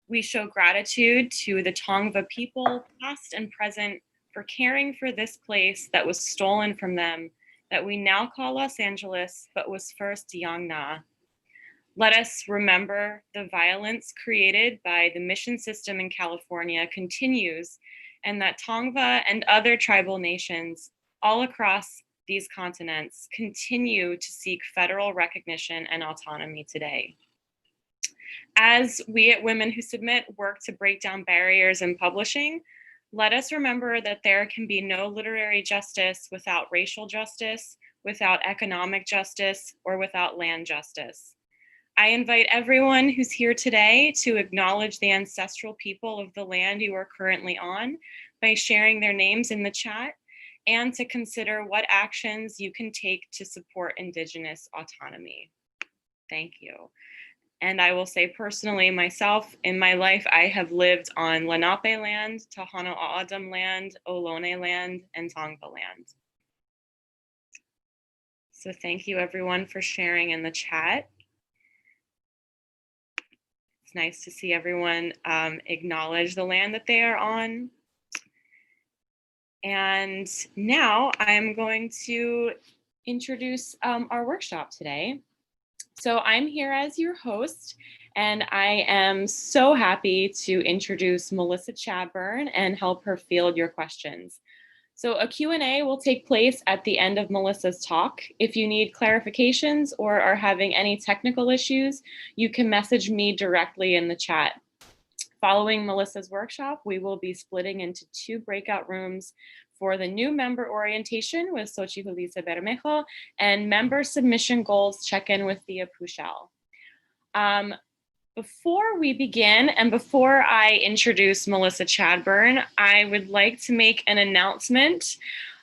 We show gratitude to the Tongva people, past and present, for caring for this place that was stolen from them, that we now call Los Angeles, but was first Yangna. Let us remember the violence created by the mission system in California continues, and that Tongva and other tribal nations all across these continents continue to seek federal recognition and autonomy today. As we at Women Who Submit work to break down barriers in publishing, let us remember that there can be no literary justice without racial justice, without economic justice, or without land justice. I invite everyone who's here today to acknowledge the ancestral people of the land you are currently on by sharing their names in the chat, and to consider what actions you can take to support Indigenous autonomy. Thank you. And I will say personally, myself, in my life, I have lived on Lenape land, Tohono O'odham land, Ohlone land, and Tongva land. So thank you everyone for sharing in the chat. It's nice to see everyone acknowledge the land that they are on. And now I'm going to introduce our workshop today. So I'm here as your host, and I am so happy to introduce Melissa Chadburn and help her field your questions. So a Q&A will take place at the end of Melissa's talk. If you need clarifications or are having any technical issues, you can message me directly in the chat. Following Melissa's workshop, we will be splitting into 2 breakout rooms for the new member orientation with Xochitl Lisa Bermejo and member submission goals check-in with Thea Puchal. Before we begin and before I introduce Melissa Chadburn, I would like to make an announcement.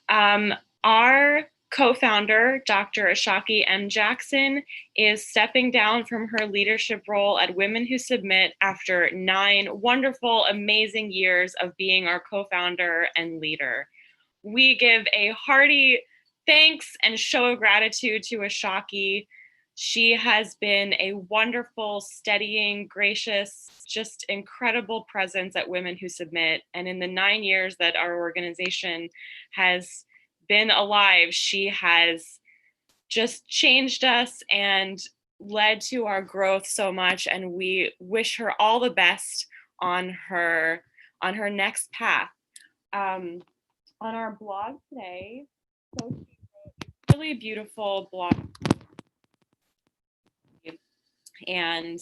Our co-founder, Dr. Ashaki M. Jackson, is stepping down from her leadership role at Women Who Submit after 9 wonderful, amazing years of being our co-founder and leader. We give a hearty thanks and show of gratitude to Ashaki. She has been a wonderful, steadying, gracious, just incredible presence at Women Who Submit. And in the 9 years that our organization has been alive, she has just changed us and led to our growth so much. And we wish her all the best on her next path. On our blog today, so she wrote a really beautiful blog and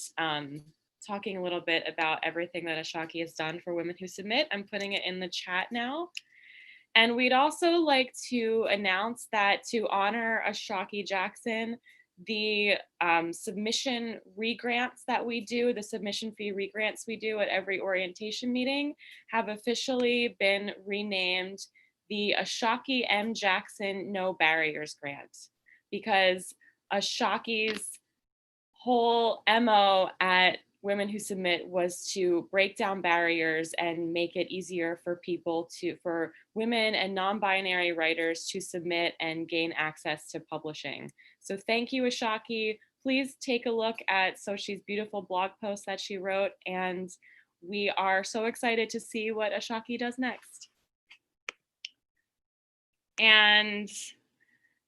talking a little bit about everything that Ashaki has done for Women Who Submit. I'm putting it in the chat now. And we'd also like to announce that to honor Ashaki Jackson, the submission regrants that we do, the submission fee regrants we do at every orientation meeting, have officially been renamed the Ashaki M. Jackson No Barriers Grant, because Ashaki's whole MO at Women Who Submit was to break down barriers and make it easier for for women and non-binary writers to submit and gain access to publishing. So thank you, Ashaki. Please take a look at Xochitl's beautiful blog post that she wrote, and we are so excited to see what Ashaki does next. And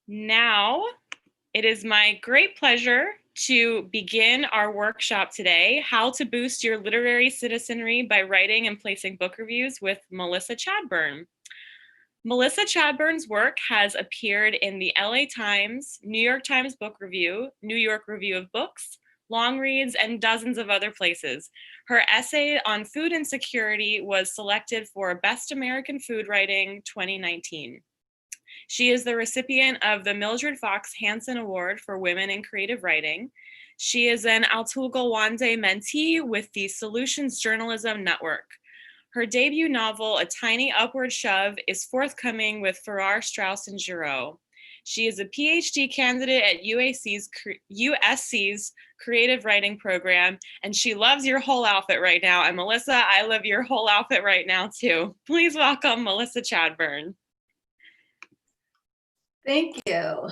now it is my great pleasure to begin our workshop today, How to Boost Your Literary Citizenry by Writing and Placing Book Reviews with Melissa Chadburn. Melissa Chadburn's work has appeared in the LA Times, New York Times Book Review, New York Review of Books, Long Reads, and dozens of other places. Her essay on food insecurity was selected for Best American Food Writing 2019. She is the recipient of the Mildred Fox Hanson Award for Women in Creative Writing. She is an Atul Gawande mentee with the Solutions Journalism Network. Her debut novel, A Tiny Upward Shove, is forthcoming with Farrar, Straus, and Giroux. She is a PhD candidate at USC's Creative Writing Program, and she loves your whole outfit right now. And Melissa, I love your whole outfit right now too. Please welcome Melissa Chadburn. Thank you.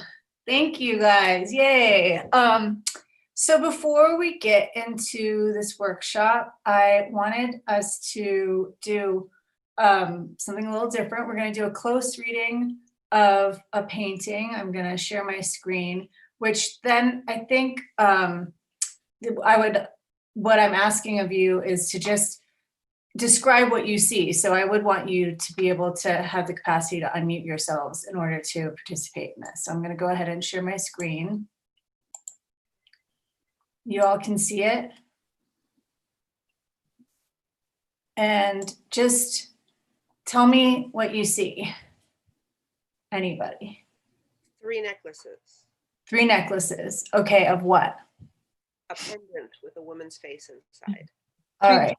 Thank you guys. Yay. So before we get into this workshop, I wanted us to do something a little different. We're going to do a close reading of a painting. I'm going to share my screen, which then I think what I'm asking of you is to just describe what you see. So I would want you to be able to have the capacity to unmute yourselves in order to participate in this. So I'm going to go ahead and share my screen. You all can see it. And just tell me what you see. Anybody? 3 necklaces. 3 necklaces. Okay, of what? A pendant with a woman's face inside. All right.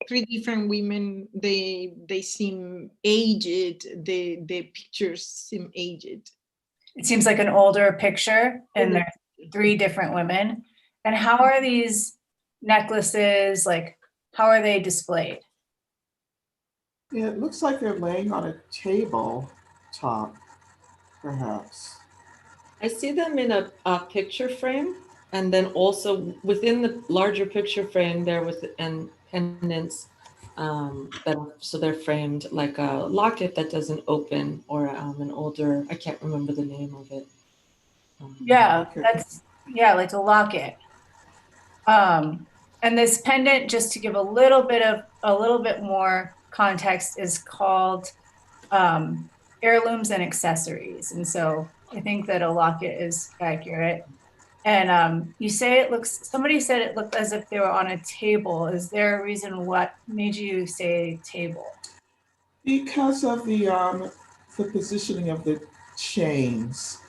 3 different women. They seem aged. The pictures seem aged. It seems like an older picture, and there's 3 different women. And how are these necklaces, like, how are they displayed? Yeah, it looks like they're laying on a table top, perhaps. I see them in a picture frame, and then also within the larger picture frame there with pendants so they're framed like a locket that doesn't open, or an older, I can't remember the name of it. Yeah, that's, yeah, like a locket. And this pendant, just to give a little bit more context, is called heirlooms and accessories. And so I think that a locket is accurate. And you say it looks, somebody said it looked as if they were on a table. Is there a reason what made you say table? Because of the positioning of the chains.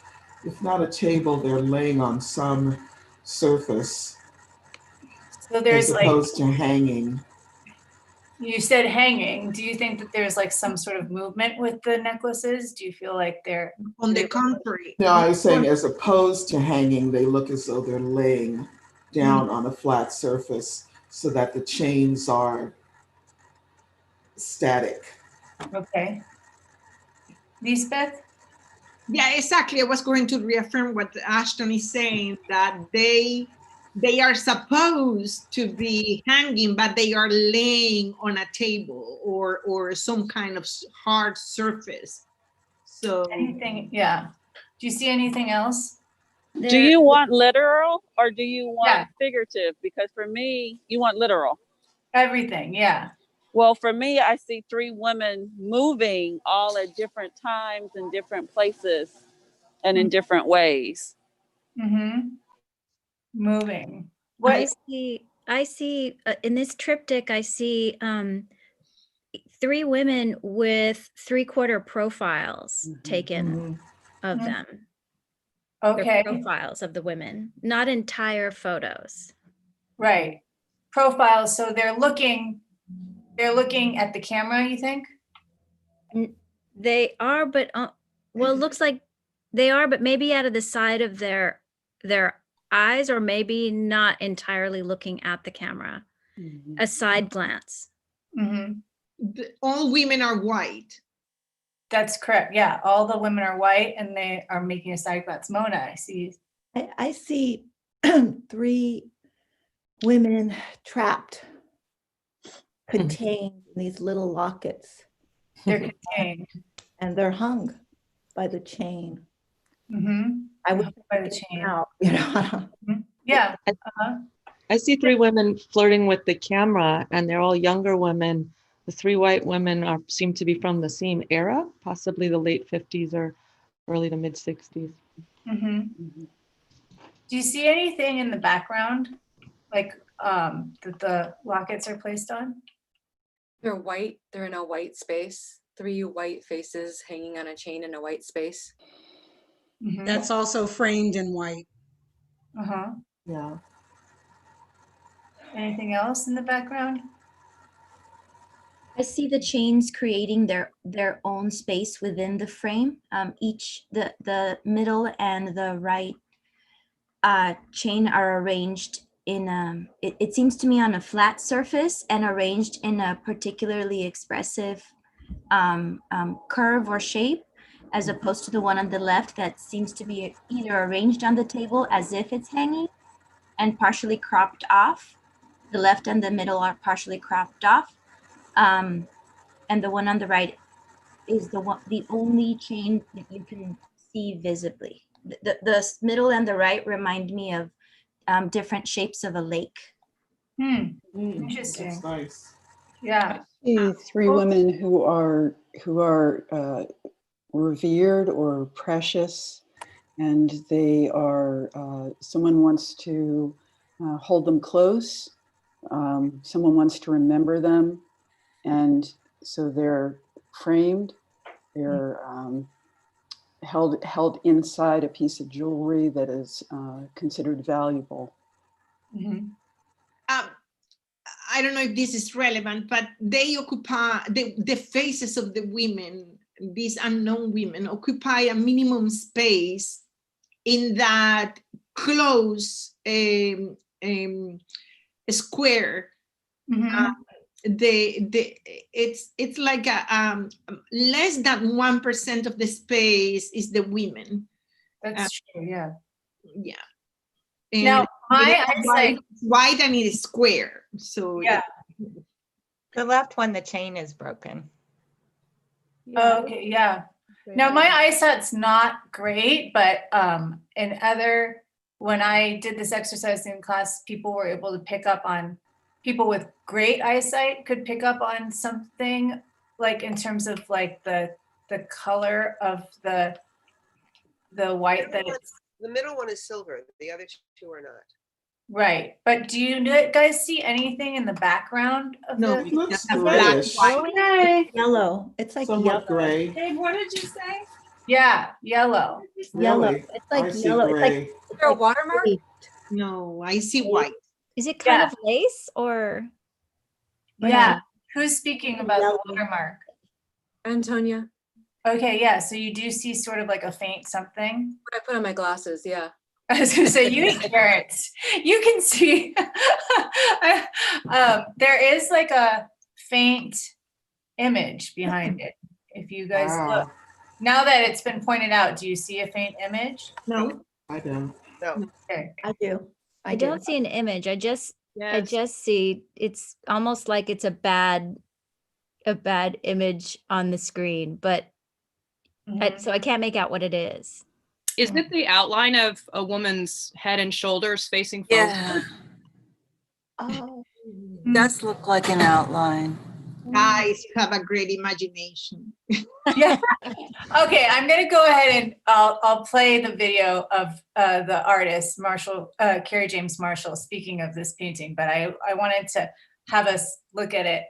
If not a table, they're laying on some surface. So there's as opposed to hanging. You said hanging. Do you think that there's like some sort of movement with the necklaces? Do you feel like they're On the contrary. No, I was saying as opposed to hanging, they look as though they're laying down on a flat surface so that the chains are static. Okay. Lisbeth? Yeah, exactly. I was going to reaffirm what Ashton is saying, that they are supposed to be hanging, but they are laying on a table or some kind of hard surface. So Anything, yeah. Do you see anything else? Do you want literal or do you want Yeah. figurative? Because for me, you want literal. Everything, yeah. Well, for me, I see 3 women moving all at different times in different places and in different ways. Mm-hmm. Moving. I see in this triptych, I see 3 women with 3/4 profiles taken of them. Okay. They're profiles of the women, not entire photos. Right. Profiles. So they're looking at the camera, you think? They are, but well, it looks like they are, but maybe out of the side of their eyes, or maybe not entirely looking at the camera. A side glance. Mm-hmm. all women are white. That's correct. Yeah. All the women are white and they are making a side glance. Mona, I see. I see 3 women trapped, contained in these little lockets. They're contained. And they're hung by the chain. Mm-hmm. I would by the chain. out, you know. Yeah. I see 3 women flirting with the camera, and they're all younger women. The 3 white women seem to be from the same era, possibly the late 50s or early to mid 60s. Mm-hmm. Do you see anything in the background, like that the lockets are placed on? They're white. They're in a white space. 3 white faces hanging on a chain in a white space. Mm-hmm. That's also framed in white. Uh-huh. Yeah. Anything else in the background? I see the chains creating their own space within the frame. Each the middle and the right chain are arranged in it seems to me on a flat surface and arranged in a particularly expressive curve or shape, as opposed to the one on the left that seems to be either arranged on the table as if it's hanging, and partially cropped off. The left and the middle are partially cropped off. And the one on the right is the only chain that you can see visibly. The middle and the right remind me of different shapes of a lake. Interesting. That's nice. Yeah. See three women who are revered or precious, and they are someone wants to hold them close, someone wants to remember them, and so they're framed, they're held inside a piece of jewelry that is considered valuable. I don't know if this is relevant, but they occupy, the faces of the women, these unknown women, occupy a minimum space in that close square. It's like a less than 1% of the space is the women. That's true. Yeah. Yeah. Now, my eyesight wide and it is square. So yeah. The left one, the chain is broken. Oh, okay, yeah. Now my eyesight's not great, but when I did this exercise in class, people were able to pick up on, people with great eyesight could pick up on something, like in terms of like the color of the white that it's. The middle one is silver. The other two are not. Right, but do you guys see anything in the background of No, the? It looks a grayish. Okay. Yellow. It's like Somewhat yellow. gray. Dave, what did you say? Yeah, yellow. Yellow. Really? It's like I see yellow. It's like gray. Is there a watermark? no, I see white. Is it kind Yeah. of lace or? Yeah. Who's speaking about Yellow. the watermark? Antonia, Okay, yeah, so you do see sort of like a faint something. what I put on my glasses, yeah. I was gonna say, you need carrots. You can see. There is like a faint image behind it. If you guys look. Now that it's been pointed out, do you see a faint image? No. I don't. No. Okay. I do. I don't see an image. I just Yes. see it's almost like it's a bad image on the screen, but so I can't make out what it is. Is it the outline of a woman's head and shoulders facing forward? Yeah, Oh. does look like an outline. Guys, you have a great imagination. Yeah. Okay, I'm gonna go ahead and I'll play the video of the artist Carrie James Marshall speaking of this painting, but I wanted to have us look at it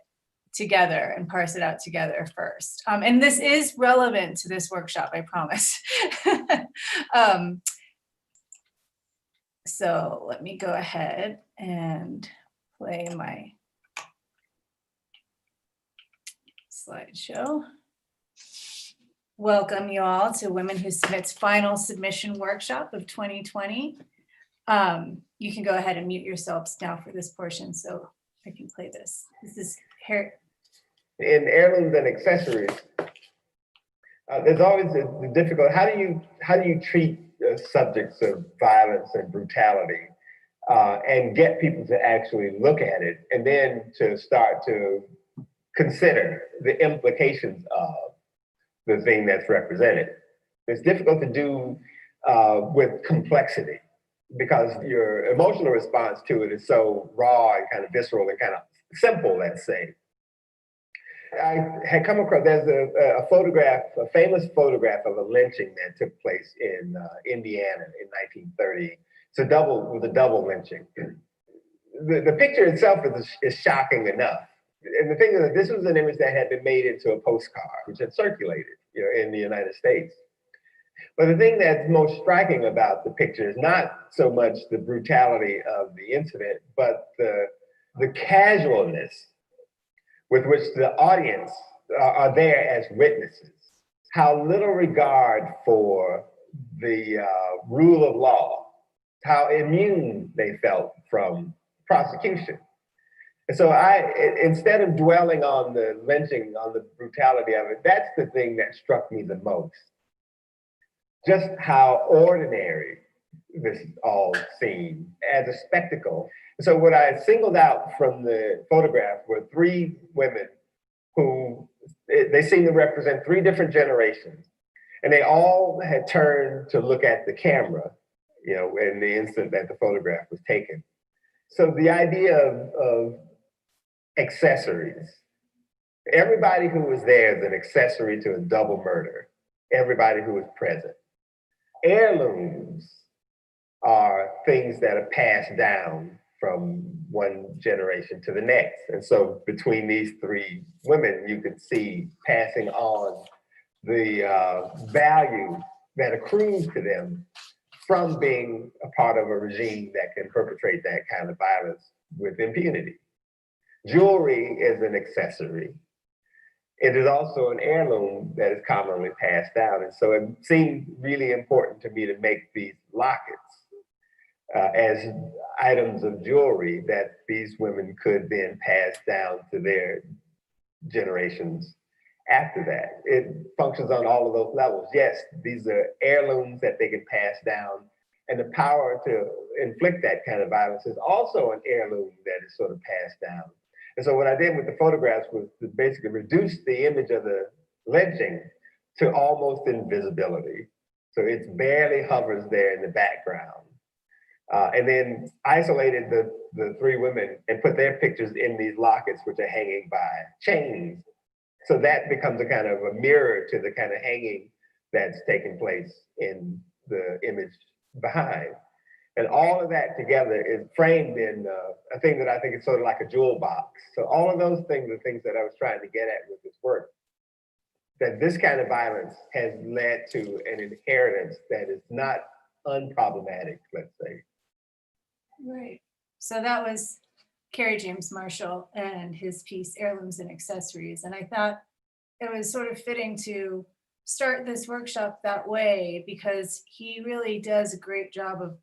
together and parse it out together first. And this is relevant to this workshop, I promise. So let me go ahead and play my slideshow. Welcome you all to Women Who Submit's final submission workshop of 2020. You can go ahead and mute yourselves now for this portion so I can play this. This is hair. In heirlooms and accessories, there's always the difficult, how do you treat subjects of violence and brutality and get people to actually look at it and then to start to consider the implications of the thing that's represented. It's difficult to do with complexity because your emotional response to it is so raw and kind of visceral and kind of simple, let's say. I had come across, there's a photograph, a famous photograph of a lynching that took place in Indiana in 1930. It's a double lynching. The picture itself is shocking enough. And the thing is that this was an image that had been made into a postcard, which had circulated, in the United States. But the thing that's most striking about the picture is not so much the brutality of the incident, but the casualness with which the audience are there as witnesses. How little regard for the rule of law, how immune they felt from prosecution. And so instead of dwelling on the lynching, on the brutality of it, that's the thing that struck me the most. Just how ordinary this all scene as a spectacle. So what I singled out from the photograph were three women who, they seem to represent three different generations. And they all had turned to look at the camera, you know, in the instant that the photograph was taken. So the idea of accessories, everybody who was there is an accessory to a double murder, everybody who was present. Heirlooms are things that are passed down from one generation to the next. And so between these three women, you could see passing on the value that accrues to them from being a part of a regime that can perpetrate that kind of violence with impunity. Jewelry is an accessory. It is also an heirloom that is commonly passed down. And so it seemed really important to me to make these lockets as items of jewelry that these women could then pass down to their generations after that. It functions on all of those levels. Yes, these are heirlooms that they can pass down, and the power to inflict that kind of violence is also an heirloom that is sort of passed down. And so what I did with the photographs was to basically reduce the image of the lynching to almost invisibility. So it barely hovers there in the background. And then isolated the three women and put their pictures in these lockets, which are hanging by chains. So that becomes a kind of a mirror to the kind of hanging that's taking place in the image behind. And all of that together is framed in a thing that I think is sort of like a jewel box. So all of those things are things that I was trying to get at with this work. That this kind of violence has led to an inheritance that is not unproblematic, let's say. Right. So that was Kerry James Marshall and his piece, Heirlooms and Accessories. And I thought it was sort of fitting to start this workshop that way, because he really does a great job of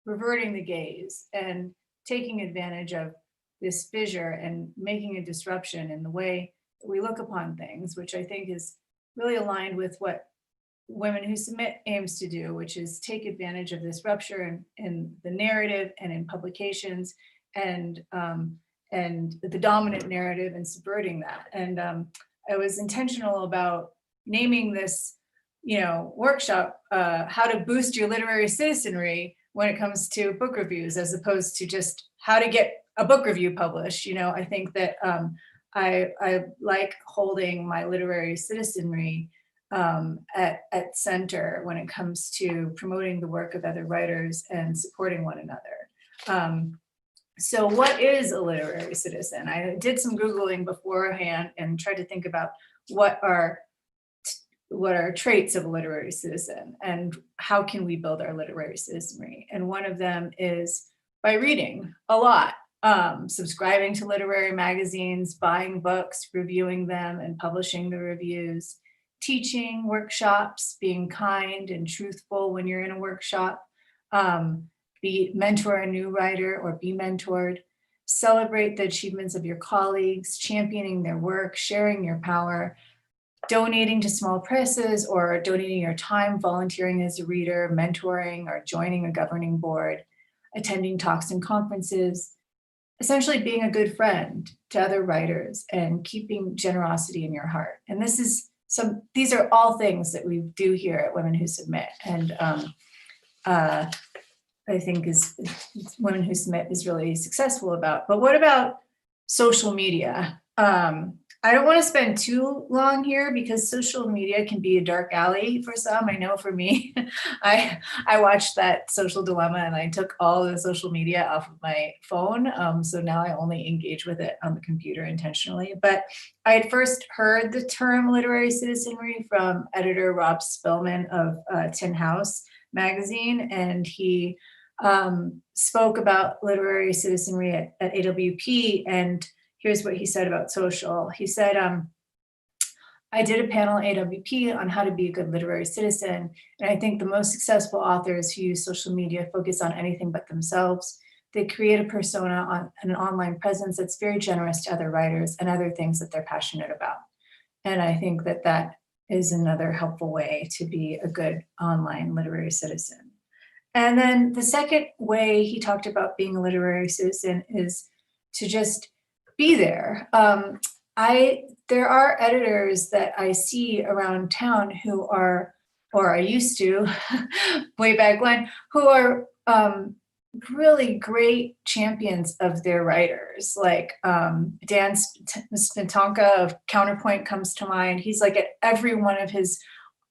reverting the gaze and taking advantage of this fissure and making a disruption in the way that we look upon things, which I think is really aligned with what Women Who Submit aims to do, which is take advantage of this rupture in the narrative and in publications and the dominant narrative and subverting that. And I was intentional about naming this, workshop, how to boost your literary citizenry when it comes to book reviews, as opposed to just how to get a book review published. I think that I like holding my literary citizenry at center when it comes to promoting the work of other writers and supporting one another. So what is a literary citizen? I did some Googling beforehand and tried to think about what are traits of a literary citizen and how can we build our literary citizenry. And one of them is by reading a lot, subscribing to literary magazines, buying books, reviewing them and publishing the reviews, teaching workshops, being kind and truthful when you're in a workshop, mentor a new writer or be mentored, celebrate the achievements of your colleagues, championing their work, sharing your power, donating to small presses or donating your time, volunteering as a reader, mentoring or joining a governing board, attending talks and conferences, essentially being a good friend to other writers and keeping generosity in your heart. And these are all things that we do here at Women Who Submit. And I think Women Who Submit is really successful about. But what about social media? I don't want to spend too long here because social media can be a dark alley for some. I know for me, I watched that Social Dilemma and I took all the social media off of my phone. So now I only engage with it on the computer intentionally. But I had first heard the term literary citizenry from editor Rob Spillman of Tin House magazine. And he spoke about literary citizenry at AWP. And here's what he said about social. He said, I did a panel at AWP on how to be a good literary citizen. And I think the most successful authors who use social media focus on anything but themselves. They create a persona on an online presence that's very generous to other writers and other things that they're passionate about. And I think that is another helpful way to be a good online literary citizen. And then the second way he talked about being a literary citizen is to just be there. There are editors that I see around town who are, or I used to, way back when, who are really great champions of their writers. Like Dan Spantonka of Counterpoint comes to mind. He's like at every one of his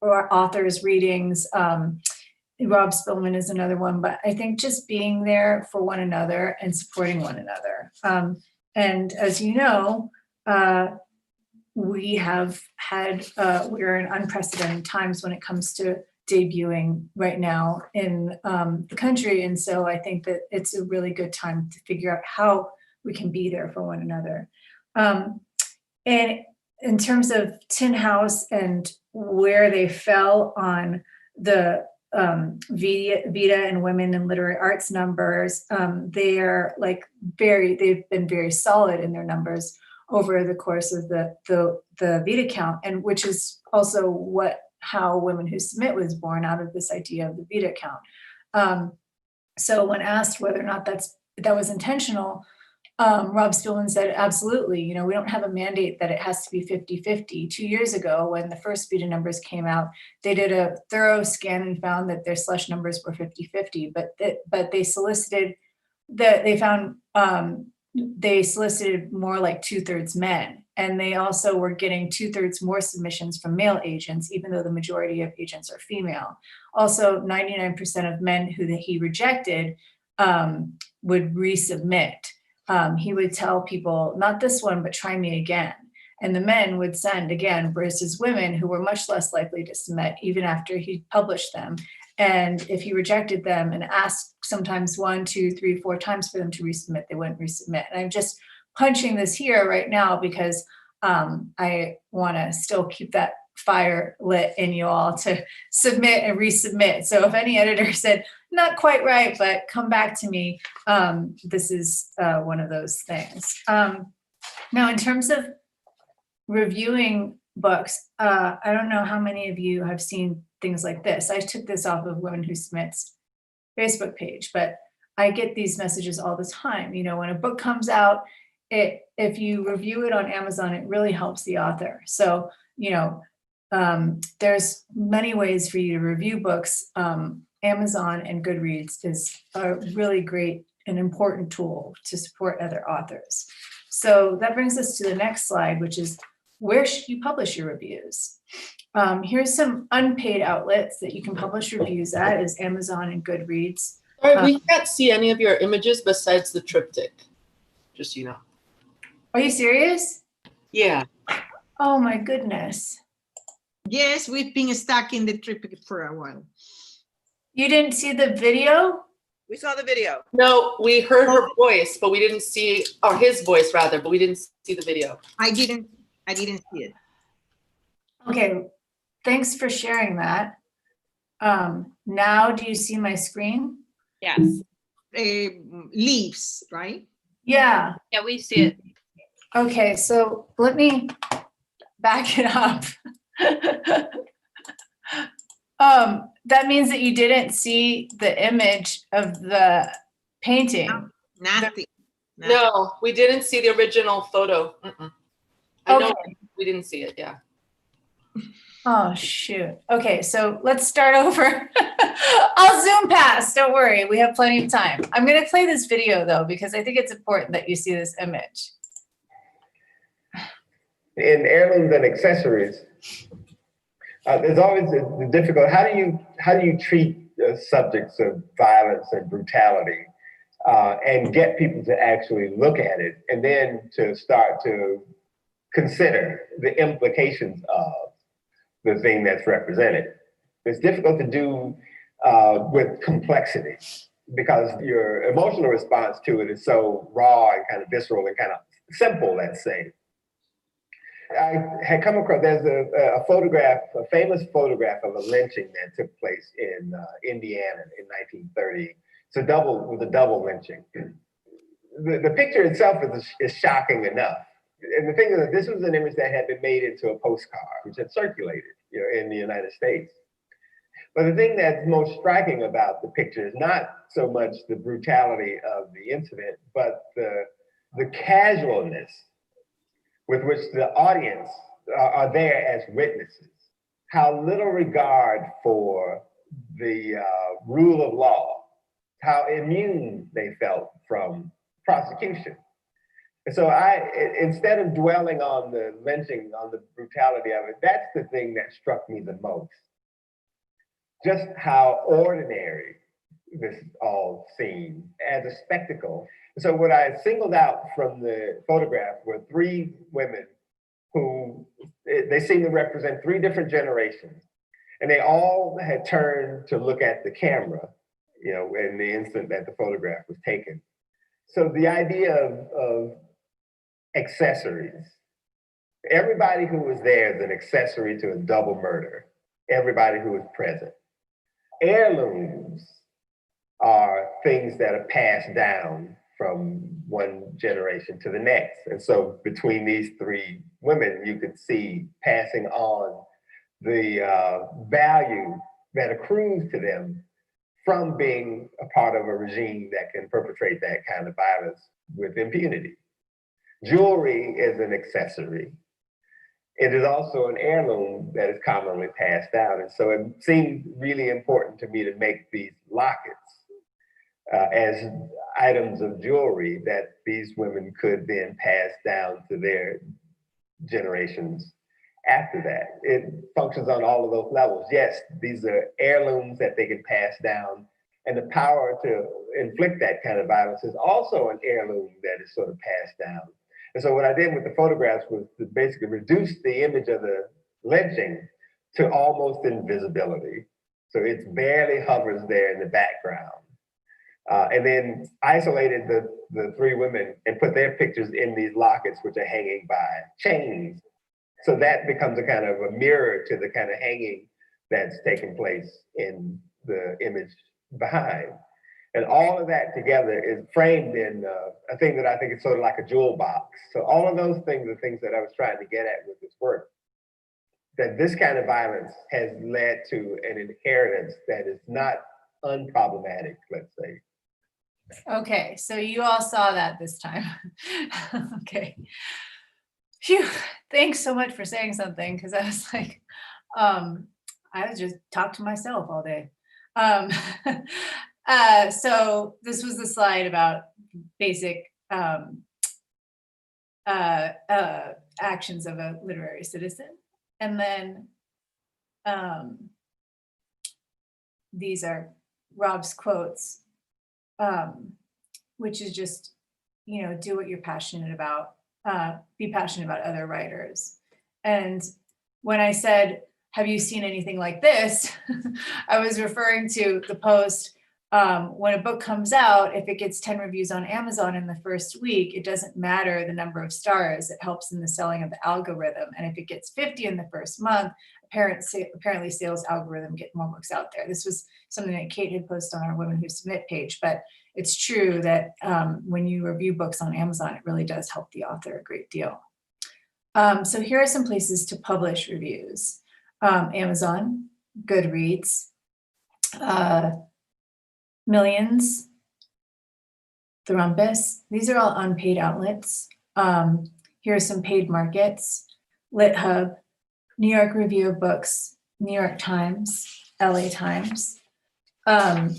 authors' readings. Rob Spillman is another one, but I think just being there for one another and supporting one another. And as you know, we have had, we're in unprecedented times when it comes to debuting right now in the country. And so I think that it's a really good time to figure out how we can be there for one another. And in terms of Tin House and where they fell on the Vita and Women in Literary Arts numbers, they're like they've been very solid in their numbers over the course of the Vita count, and which is also how Women Who Submit was born, out of this idea of the Vita count. So when asked whether or not that was intentional, Rob Spillman said, absolutely. You know, we don't have a mandate that it has to be 50-50. 2 years ago, when the first Vita numbers came out, they did a thorough scan and found that their slush numbers were 50-50, but they solicited they solicited more like 2/3 men. And they also were getting 2/3 more submissions from male agents, even though the majority of agents are female. Also, 99% of men who he rejected would resubmit. He would tell people, not this one, but try me again. And the men would send again versus women who were much less likely to submit even after he published them. And if he rejected them and asked sometimes 1, 2, 3, 4 times for them to resubmit, they wouldn't resubmit. And I'm just punching this here right now because I want to still keep that fire lit in you all to submit and resubmit. So if any editor said, not quite right, but come back to me, this is one of those things. Now, in terms of reviewing books, I don't know how many of you have seen things like this. I took this off of Women Who Submit's Facebook page, but I get these messages all the time. You know, when a book comes out, if you review it on Amazon, it really helps the author. So, you know, there's many ways for you to review books. Amazon and Goodreads is a really great and important tool to support other authors. So that brings us to the next slide, which is where should you publish your reviews? Here's some unpaid outlets that you can publish reviews at, is Amazon and Goodreads. Sorry, we can't see any of your images besides the triptych, just so you know. Are you serious? Yeah. Oh my goodness. Yes, we've been stuck in the triptych for a while. You didn't see the video? We saw the video. No, we heard her voice, but we didn't see, or his voice rather, but we didn't see the video. I didn't see it. Okay, thanks for sharing that. Now do you see my screen? Yes. Leaves, right? Yeah. Yeah, we see it. Okay, so let me back it up. That means that you didn't see the image of the painting. Nothing. No, we didn't see the original photo. I know we didn't see it, yeah. Oh, shoot. Okay, so let's start over. I'll zoom past, don't worry, we have plenty of time. I'm gonna play this video though, because I think it's important that you see this image. In heirlooms and accessories, there's always the difficult, how do you treat subjects of violence and brutality and get people to actually look at it and then to start to consider the implications of the thing that's represented. It's difficult to do with complexity because your emotional response to it is so raw and kind of visceral and kind of simple, let's say. I had come across, there's a photograph, a famous photograph of a lynching that took place in Indiana in 1930. It's a double lynching. The picture itself is shocking enough. And the thing is that this was an image that had been made into a postcard, which had circulated, in the United States. But the thing that's most striking about the picture is not so much the brutality of the incident, but the casualness with which the audience are there as witnesses. How little regard for the rule of law, how immune they felt from prosecution. And so instead of dwelling on the lynching, on the brutality of it, that's the thing that struck me the most. Just how ordinary this all seemed as a spectacle. So what I singled out from the photograph were three women who, they seem to represent three different generations. And they all had turned to look at the camera, you know, in the instant that the photograph was taken. So the idea of accessories. Everybody who was there is an accessory to a double murder. Everybody who was present. Heirlooms are things that are passed down from one generation to the next. And so between these three women, you could see passing on the value that accrues to them from being a part of a regime that can perpetrate that kind of violence with impunity. Jewelry is an accessory. It is also an heirloom that is commonly passed down. And so it seemed really important to me to make these lockets as items of jewelry that these women could then pass down to their generations after that. It functions on all of those levels. Yes, these are heirlooms that they can pass down, and the power to inflict that kind of violence is also an heirloom that is sort of passed down. And so what I did with the photographs was to basically reduce the image of the lynching to almost invisibility. So it barely hovers there in the background. And then isolated the three women and put their pictures in these lockets, which are hanging by chains. So that becomes a kind of a mirror to the kind of hanging that's taking place in the image behind. And all of that together is framed in a thing that I think is sort of like a jewel box. So all of those things are things that I was trying to get at with this work. That this kind of violence has led to an inheritance that is not unproblematic, let's say. Okay, so you all saw that this time. Okay. Phew, thanks so much for saying something, because I was like, I was just talk to myself all day. So this was the slide about basic actions of a literary citizen. And then these are Rob's quotes, which is just, you know, do what you're passionate about, be passionate about other writers. And when I said, have you seen anything like this? I was referring to the post, when a book comes out, if it gets 10 reviews on Amazon in the first week, it doesn't matter the number of stars, it helps in the selling of the algorithm. And if it gets 50 in the first month, apparently sales algorithm get more books out there. This was something that Kate had posted on our Women Who Submit page, but it's true that when you review books on Amazon, it really does help the author a great deal. So here are some places to publish reviews. Amazon, Goodreads, Millions, The Rumpus. These are all unpaid outlets. Here are some paid markets: LitHub, New York Review of Books, New York Times, LA Times. And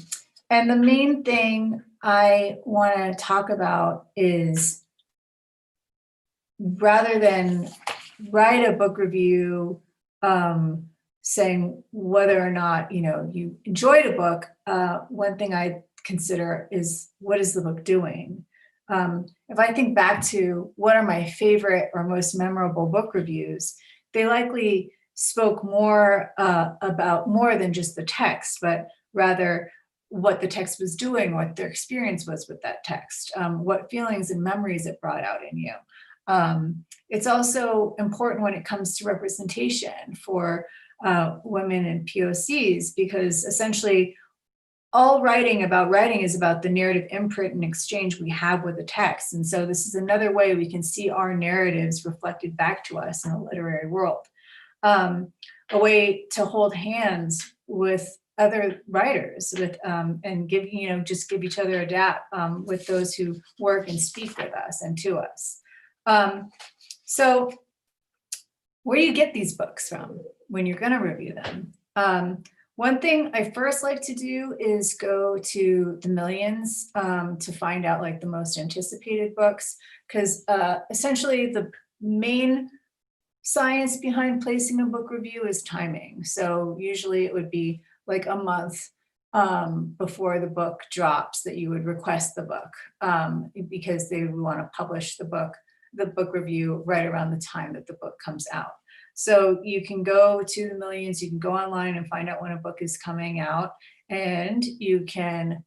the main thing I want to talk about is, rather than write a book review saying whether or not, you know, you enjoyed a book, one thing I consider is, what is the book doing? If I think back to what are my favorite or most memorable book reviews, they likely spoke more about more than just the text, but rather what the text was doing, what their experience was with that text, what feelings and memories it brought out in you. It's also important when it comes to representation for women and POCs, because essentially all writing is about the narrative imprint and exchange we have with the text. And so this is another way we can see our narratives reflected back to us in the literary world. A way to hold hands with other writers with and give just give each other a dap with those who work and speak with us and to us. So where do you get these books from when you're going to review them? One thing I first like to do is go to the millions to find out like the most anticipated books, because essentially the main science behind placing a book review is timing. So usually it would be like a month before the book drops that you would request the book because they want to publish the book review right around the time that the book comes out. So you can go to the millions, you can go online and find out when a book is coming out, and you can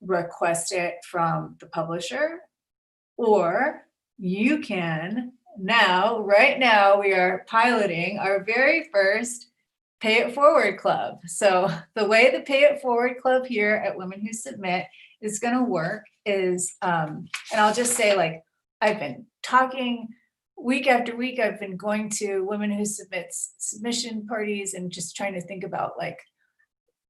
request it from the publisher, or you can right now we are piloting our very first Pay It Forward Club. So the way the Pay It Forward Club here at Women Who Submit is going to work is, and I'll just say, like, I've been talking week after week, I've been going to Women Who Submit submission parties and just trying to think about, like,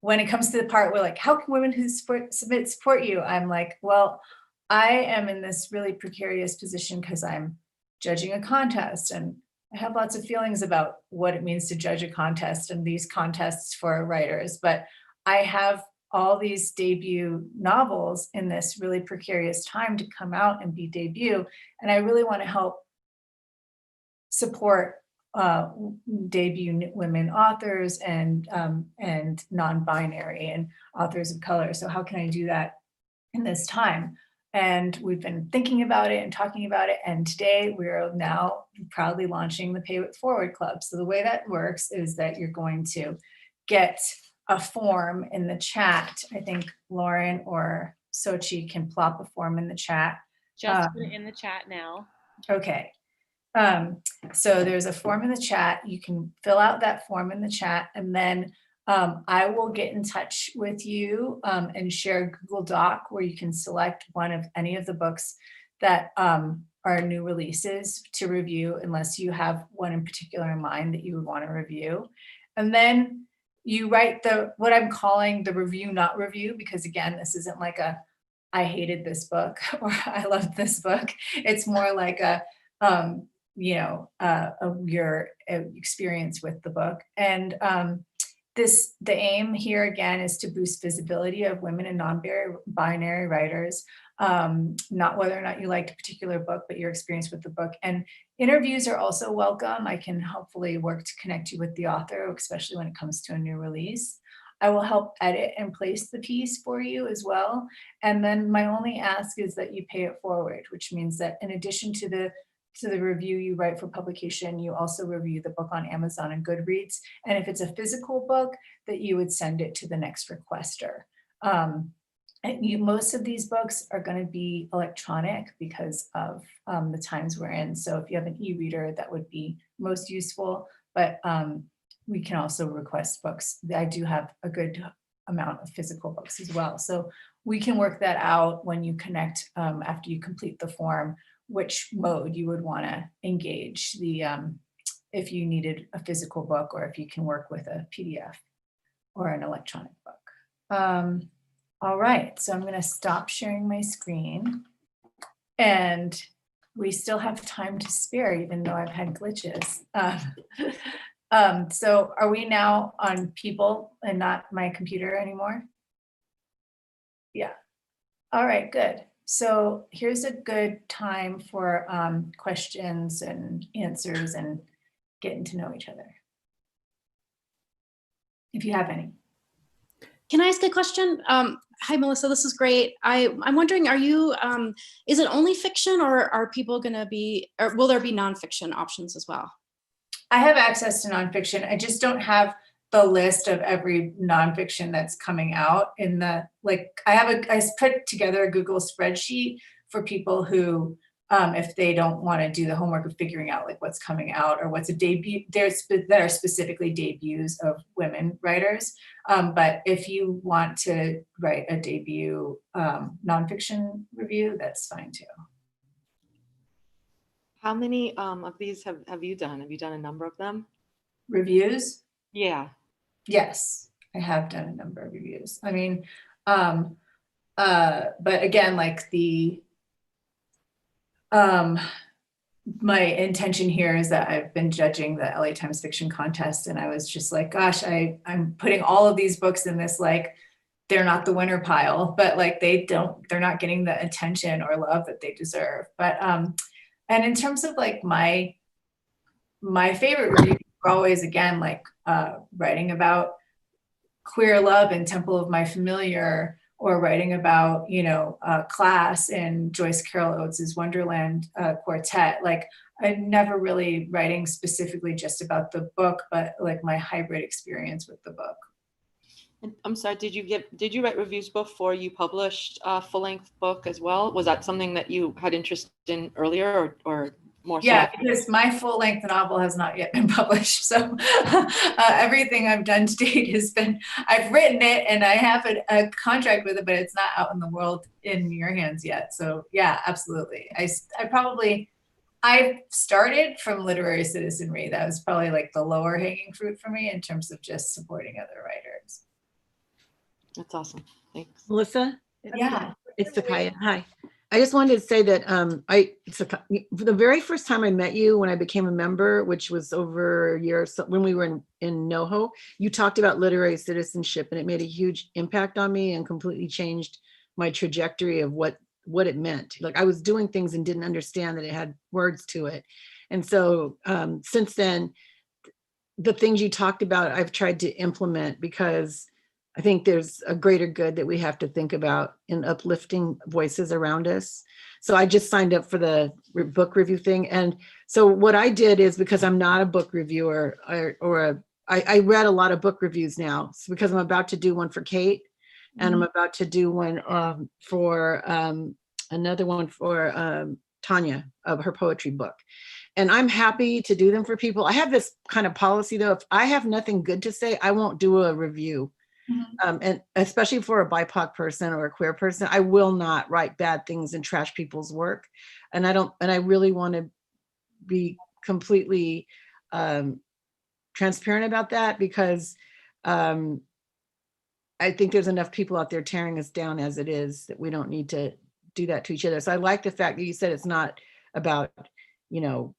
when it comes to the part where, like, how can Women Who Submit support you? I'm like, well, I am in this really precarious position because I'm judging a contest, and I have lots of feelings about what it means to judge a contest and these contests for writers, but I have all these debut novels in this really precarious time to come out and be debut, and I really want to help support debut women authors and non-binary and authors of color. So how can I do that in this time? And we've been thinking about it and talking about it. And today we're now proudly launching the Pay It Forward Club. So the way that works is that you're going to get a form in the chat. I think Lauren or Sochi can plop a form in the chat. Just put it in the chat now. Okay. So there's a form in the chat. You can fill out that form in the chat, and then I will get in touch with you and share a Google Doc where you can select one of any of the books that are new releases to review, unless you have one in particular in mind that you would want to review. And then you write what I'm calling the review, not review, because again, this isn't like a I hated this book or I loved this book. It's more like your experience with the book. And the aim here again is to boost visibility of women and non-binary writers, not whether or not you liked a particular book, but your experience with the book. And interviews are also welcome. I can hopefully work to connect you with the author, especially when it comes to a new release. I will help edit and place the piece for you as well. And then my only ask is that you pay it forward, which means that in addition to the review you write for publication, you also review the book on Amazon and Goodreads. And if it's a physical book, that you would send it to the next requester. Most of these books are going to be electronic because of the times we're in. So if you have an e-reader, that would be most useful. But we can also request books. I do have a good amount of physical books as well. So we can work that out when you connect after you complete the form, which mode you would want to engage if you needed a physical book or if you can work with a PDF or an electronic book. All right, so I'm going to stop sharing my screen, and we still have time to spare even though I've had glitches. So are we now on people and not my computer anymore? Yeah. All right, good. So here's a good time for questions and answers and getting to know each other, if you have any. Can I ask a question? Hi, Melissa, this is great. I'm wondering, are you, is it only fiction, or are people gonna be, or will there be nonfiction options as well? I have access to nonfiction. I just don't have the list of every nonfiction that's coming out in the, like, I put together a Google spreadsheet for people who, if they don't want to do the homework of figuring out like what's coming out or what's a debut, that are specifically debuts of women writers. But if you want to write a debut nonfiction review, that's fine too. How many of these have you done? Have you done a number of them? Reviews? Yeah. Yes. I have done a number of reviews. I mean, but again, like my intention here is that I've been judging the LA Times Fiction Contest, and I was just like, gosh, I'm putting all of these books in this, like, they're not the winner pile, but like they're not getting the attention or love that they deserve. But and in terms of like my favorite reviews are always, again, like writing about queer love in Temple of My Familiar, or writing about, you know, class in Joyce Carol Oates' Wonderland Quartet. Like, I'm never really writing specifically just about the book, but like my hybrid experience with the book. And I'm sorry, did you write reviews before you published a full-length book as well? Was that something that you had interest in earlier, or more so? Yeah, because my full-length novel has not yet been published. So everything I've done to date has been, I've written it and I have a contract with it, but it's not out in the world in your hands yet. So yeah, absolutely. I started from literary citizenry. That was probably like the lower hanging fruit for me in terms of just supporting other writers. That's awesome. Thanks. Melissa? Yeah. It's Sakaya. Hi. I just wanted to say that for the very first time I met you, when I became a member, which was over a year or so, when we were in NoHo, you talked about literary citizenship, and it made a huge impact on me and completely changed my trajectory of what it meant. Like, I was doing things and didn't understand that it had words to it. And so since then, the things you talked about, I've tried to implement, because I think there's a greater good that we have to think about in uplifting voices around us. So I just signed up for the book review thing. And so what I did is, because I'm not a book reviewer, I read a lot of book reviews now. So because I'm about to do one for Kate, and I'm about to do one for another one for Tanya, of her poetry book. And I'm happy to do them for people. I have this kind of policy though, if I have nothing good to say, I won't do a review. And especially for a BIPOC person or a queer person, I will not write bad things and trash people's work. And I really want to be completely transparent about that, because I think there's enough people out there tearing us down as it is, that we don't need to do that to each other. So I like the fact that you said it's not about, you know,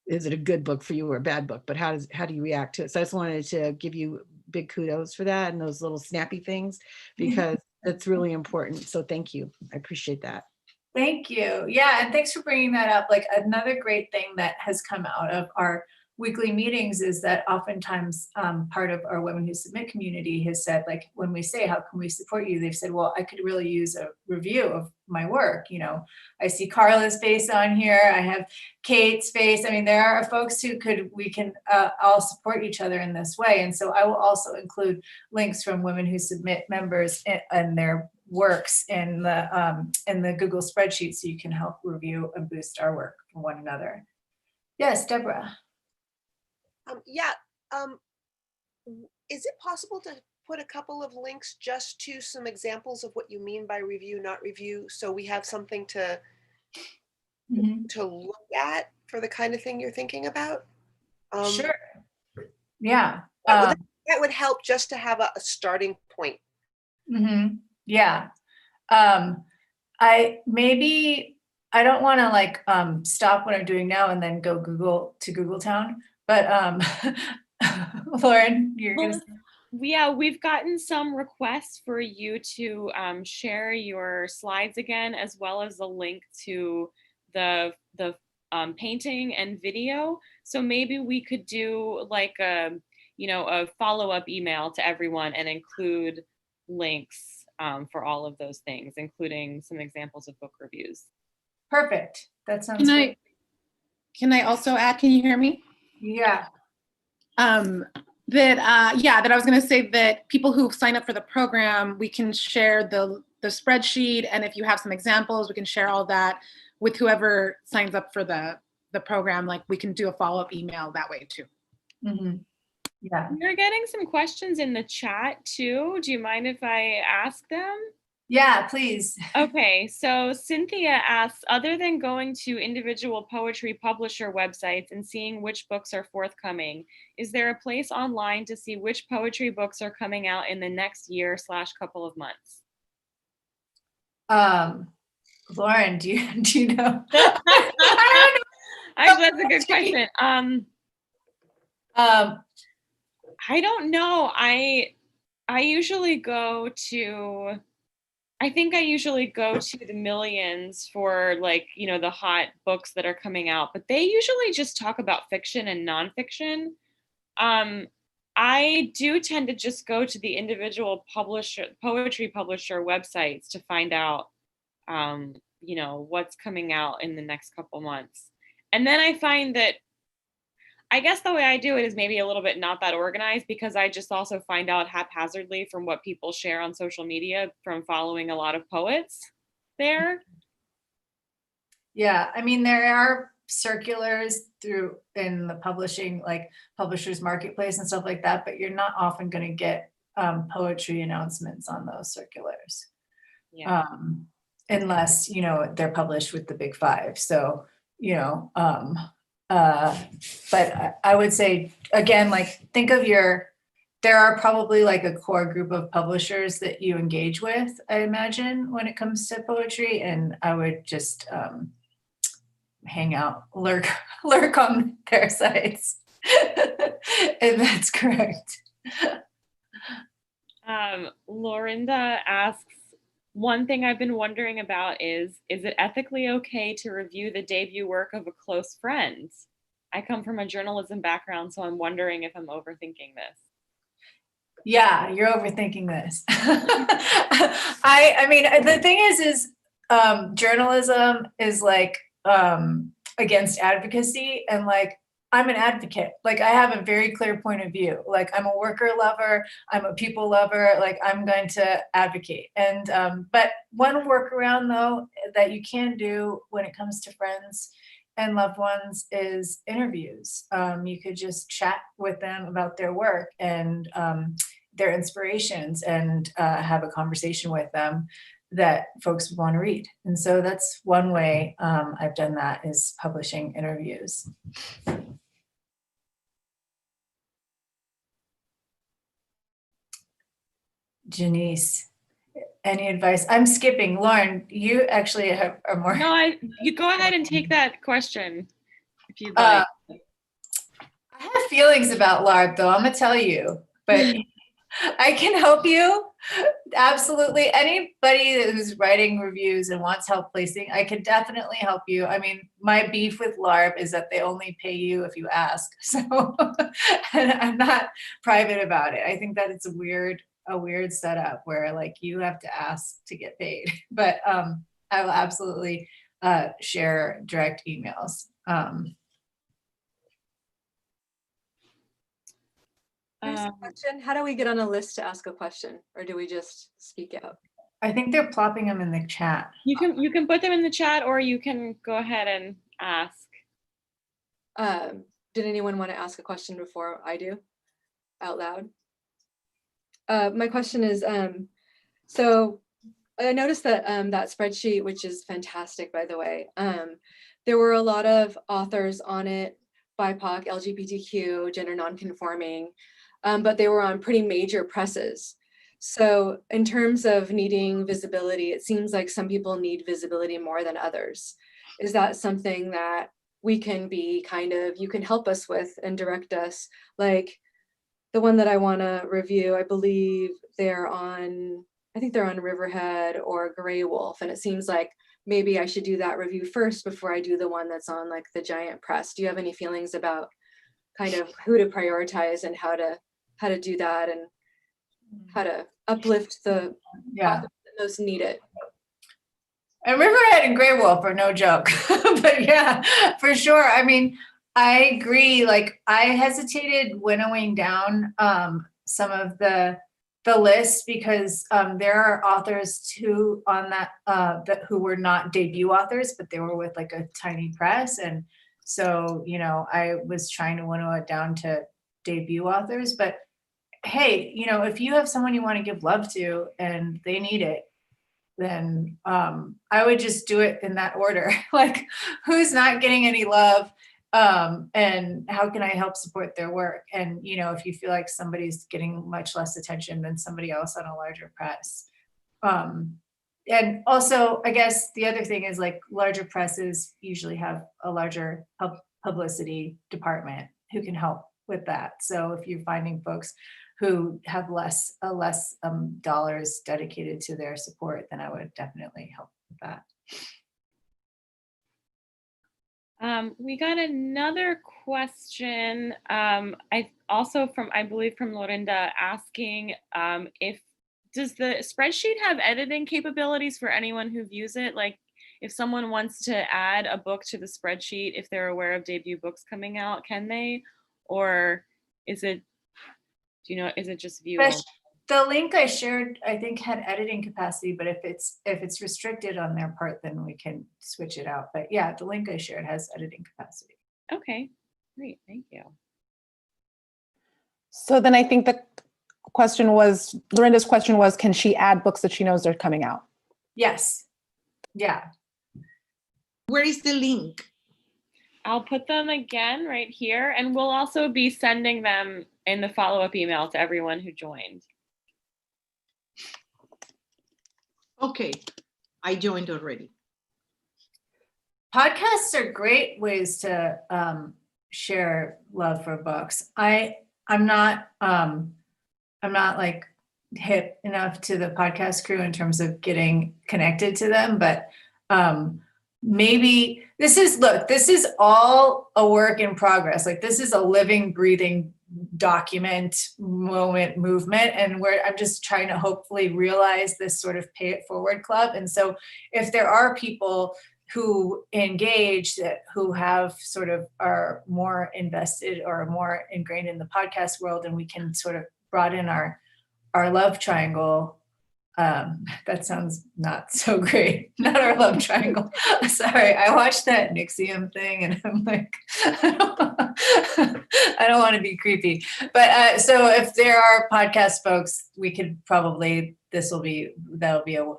is it a good book for you or a bad book, but how do you react to it? So I just wanted to give you big kudos for that, and those little snappy things, because that's really important. So thank you. I appreciate that. Thank you. Yeah, and thanks for bringing that up. Like, another great thing that has come out of our weekly meetings is that oftentimes part of our Women Who Submit community has said, like, when we say, how can we support you? They've said, well, I could really use a review of my work. You know, I see Carla's face on here. I have Kate's face. I mean, there are folks who we can all support each other in this way. And so I will also include links from Women Who Submit members and their works in the Google spreadsheet, so you can help review and boost our work for one another. Yes, Deborah. Is it possible to put a couple of links just to some examples of what you mean by review, not review, so we have something to look at for the kind of thing you're thinking about? Sure. Yeah. That would help, just to have a starting point. Yeah. I don't want to like stop what I'm doing now and then go Google Town, but Lauren, you're gonna say. Yeah, we've gotten some requests for you to share your slides again, as well as a link to the painting and video. So maybe we could do like a follow-up email to everyone and include links for all of those things, including some examples of book reviews. Perfect. That sounds great. Can I also add, can you hear me? Yeah. That I was going to say that people who sign up for the program, we can share the spreadsheet, and if you have some examples, we can share all that with whoever signs up for the program. Like, we can do a follow-up email that way too. Yeah. We're getting some questions in the chat too. Do you mind if I ask them? Yeah, please. Okay, so Cynthia asks, other than going to individual poetry publisher websites and seeing which books are forthcoming, is there a place online to see which poetry books are coming out in the next year/couple of months? Lauren, do you know? Actually, that's a good question. I don't know. I usually go to, I think I usually go to the Millions for like, the hot books that are coming out, but they usually just talk about fiction and nonfiction. I do tend to just go to the individual poetry publisher websites to find out, what's coming out in the next couple months. And then I find that, I guess the way I do it is maybe a little bit not that organized, because I just also find out haphazardly from what people share on social media from following a lot of poets there. Yeah, I mean, there are circulars in the publishing, like Publishers Marketplace and stuff like that, but you're not often going to get poetry announcements on those circulars. Yeah. Unless, they're published with the big five. So, but I would say, again, like, think of there are probably like a core group of publishers that you engage with, I imagine, when it comes to poetry. And I would just hang out, lurk on their sites. And that's correct. Lorinda asks, one thing I've been wondering about is it ethically okay to review the debut work of a close friend? I come from a journalism background, so I'm wondering if I'm overthinking this. Yeah, you're overthinking this. I mean, the thing is journalism is like against advocacy, and like, I'm an advocate. Like, I have a very clear point of view. Like, I'm a worker lover, I'm a people lover, like, I'm going to advocate. And but one workaround though that you can do when it comes to friends and loved ones is interviews. You could just chat with them about their work and their inspirations, and have a conversation with them that folks would want to read. And so that's one way I've done that, is publishing interviews. Janice, any advice? I'm skipping. Lauren, you actually are more. No, you go ahead and take that question if you'd like. I have feelings about LARP though, I'm gonna tell you, but I can help you. Absolutely. Anybody who's writing reviews and wants help placing, I can definitely help you. I mean, my beef with LARP is that they only pay you if you ask. So and I'm not private about it. I think that it's a weird setup where like you have to ask to get paid. But I will absolutely share direct emails. Here's a question. How do we get on a list to ask a question, or do we just speak out? I think they're plopping them in the chat. You can put them in the chat, or you can go ahead and ask. Did anyone want to ask a question before I do out loud? My question is, so I noticed that that spreadsheet, which is fantastic, by the way, there were a lot of authors on it, BIPOC, LGBTQ, gender nonconforming, but they were on pretty major presses. So in terms of needing visibility, it seems like some people need visibility more than others. Is that something that we can be you can help us with and direct us? Like the one that I want to review, I believe I think they're on Riverhead or Grey Wolf. And it seems like maybe I should do that review first before I do the one that's on like the giant press. Do you have any feelings about kind of who to prioritize and how to do that, and how to uplift the authors that most need it? And Riverhead and Grey Wolf are no joke. But yeah, for sure. I mean, I agree. Like, I hesitated winnowing down some of the list, because there are authors too on that who were not debut authors, but they were with like a tiny press. And so, I was trying to winnow it down to debut authors. But hey, if you have someone you want to give love to and they need it, then I would just do it in that order. Like, who's not getting any love, and how can I help support their work? And, you know, if you feel like somebody's getting much less attention than somebody else on a larger press. And also, I guess the other thing is, like, larger presses usually have a larger publicity department who can help with that. So if you're finding folks who have less dollars dedicated to their support, then I would definitely help with that. We got another question. I believe from Lorinda, asking does the spreadsheet have editing capabilities for anyone who views it? Like, if someone wants to add a book to the spreadsheet, if they're aware of debut books coming out, can they? Or is it, is it just view only? The link I shared, I think, had editing capacity, but if it's restricted on their part, then we can switch it out. But yeah, the link I shared has editing capacity. Okay, great, thank you. So then I think the question was, Lorinda's question was, can she add books that she knows are coming out? Yes. Yeah. Where is the link? I'll put them again right here, and we'll also be sending them in the follow-up email to everyone who joined. Okay, I joined already. Podcasts are great ways to share love for books. I'm not like hip enough to the podcast crew in terms of getting connected to them, but maybe this is all a work in progress. Like, this is a living, breathing document, movement, and I'm just trying to hopefully realize this sort of pay it forward club. And so if there are people who engage, who have sort of are more invested or more ingrained in the podcast world, and we can sort of broaden our love triangle. That sounds not so great. Not our love triangle. Sorry, I watched that NXIVM thing and I'm like, I don't want to be creepy. But so if there are podcast folks, we could probably, that'll be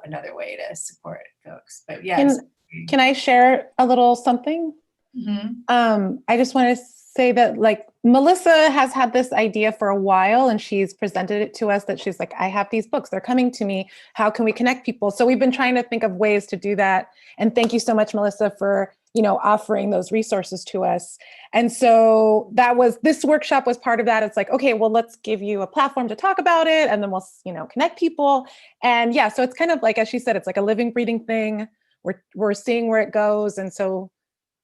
another way to support folks. But yes. Can I share a little something? Mm-hmm. I just want to say that, like, Melissa has had this idea for a while, and she's presented it to us that she's like, I have these books, they're coming to me. How can we connect people? So we've been trying to think of ways to do that. And thank you so much, Melissa, for, offering those resources to us. And so this workshop was part of that. It's like, okay, well, let's give you a platform to talk about it, and then we'll, connect people. And yeah, so it's kind of like, as she said, it's like a living, breathing thing. We're seeing where it goes. And so,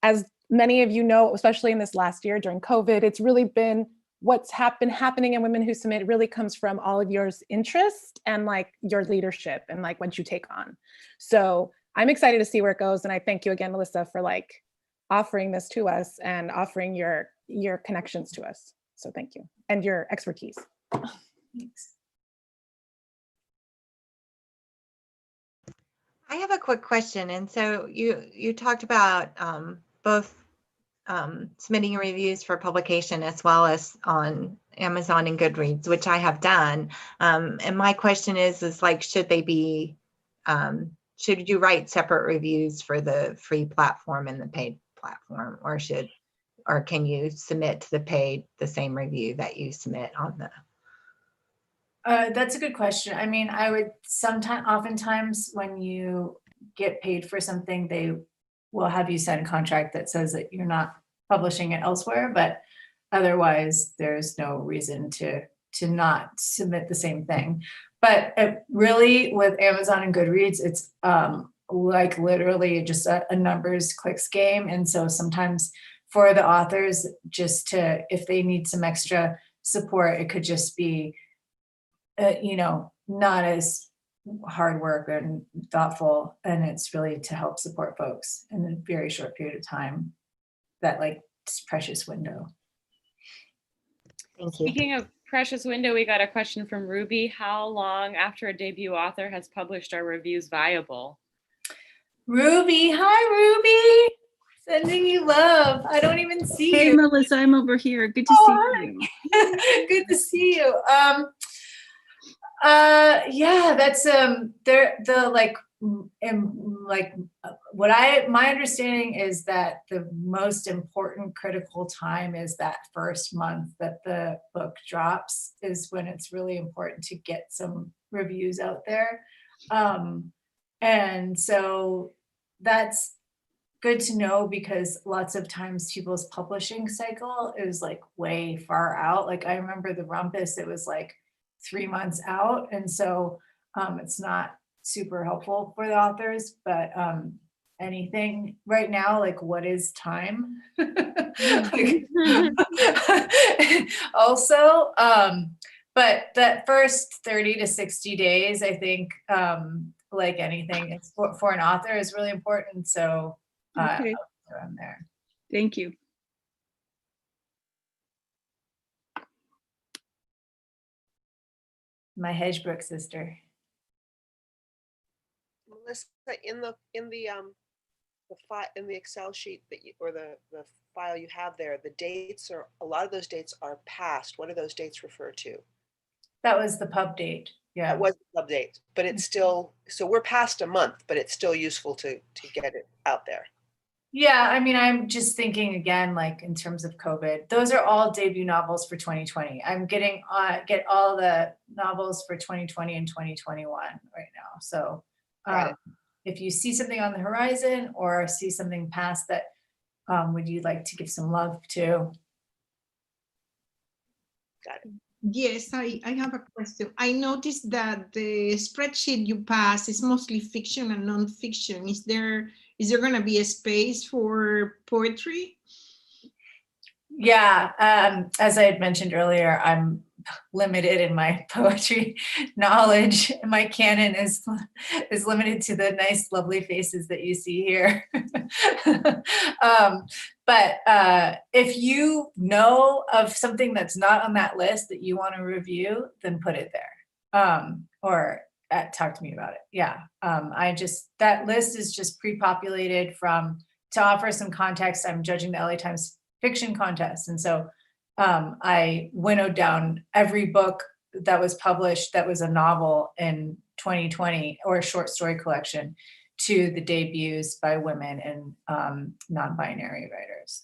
as many of you know, especially in this last year during COVID, it's really been what's been happening in Women Who Submit really comes from all of your interest and like your leadership and like what you take on. So I'm excited to see where it goes. And I thank you again, Melissa, for like offering this to us and offering your connections to us. So thank you. And your expertise. Thanks. I have a quick question. And so you talked about both submitting reviews for publication as well as on Amazon and Goodreads, which I have done. And my question is like, should they be, should you write separate reviews for the free platform and the paid platform, or can you submit to the paid the same review that you submit on the? That's a good question. I mean, I would oftentimes when you get paid for something, they will have you sign a contract that says that you're not publishing it elsewhere, but otherwise there's no reason to not submit the same thing. But really with Amazon and Goodreads, it's like literally just a numbers clicks game. And so sometimes for the authors, if they need some extra support, it could just be not as hard work and thoughtful, and it's really to help support folks in a very short period of time, that like precious window. Thank you. Speaking of precious window, we got a question from Ruby. How long after a debut author has published are reviews viable? Ruby, hi Ruby. Sending you love. I don't even see you. Hey Melissa, I'm over here. Good to see you. Good to see you. Yeah, that's the my understanding is that the most important critical time is that first month that the book drops, is when it's really important to get some reviews out there. And so that's good to know, because lots of times people's publishing cycle is like way far out. Like I remember the Rumpus, it was like 3 months out. And so it's not super helpful for the authors, but anything right now, like what is time? Like, also, but that first 30 to 60 days, I think, like anything, it's for an author is really important. So Okay. around there. Thank you. My Hedgebrook sister. Melissa, in the file, in the Excel sheet that you, or the file you have there, the dates are, a lot of those dates are past. What do those dates refer to? That was the pub date. Yeah. That was the pub date, but it's still, so we're past a month, but it's still useful to get it out there. Yeah, I mean, I'm just thinking again, like in terms of COVID, those are all debut novels for 2020. I'm getting get all the novels for 2020 and 2021 right now. So if you see something on the horizon or see something past that, would you like to give some love to? Got it. Yes, I have a question. I noticed that the spreadsheet you pass is mostly fiction and non-fiction. Is there going to be a space for poetry? Yeah, as I had mentioned earlier, I'm limited in my poetry knowledge. My canon is limited to the nice, lovely faces that you see here. But if you know of something that's not on that list that you want to review, then put it there, or talk to me about it. Yeah, that list is just pre-populated to offer some context. I'm judging the LA Times fiction contest, and so I winnowed down every book that was published that was a novel in 2020 or a short story collection to the debuts by women and non-binary writers.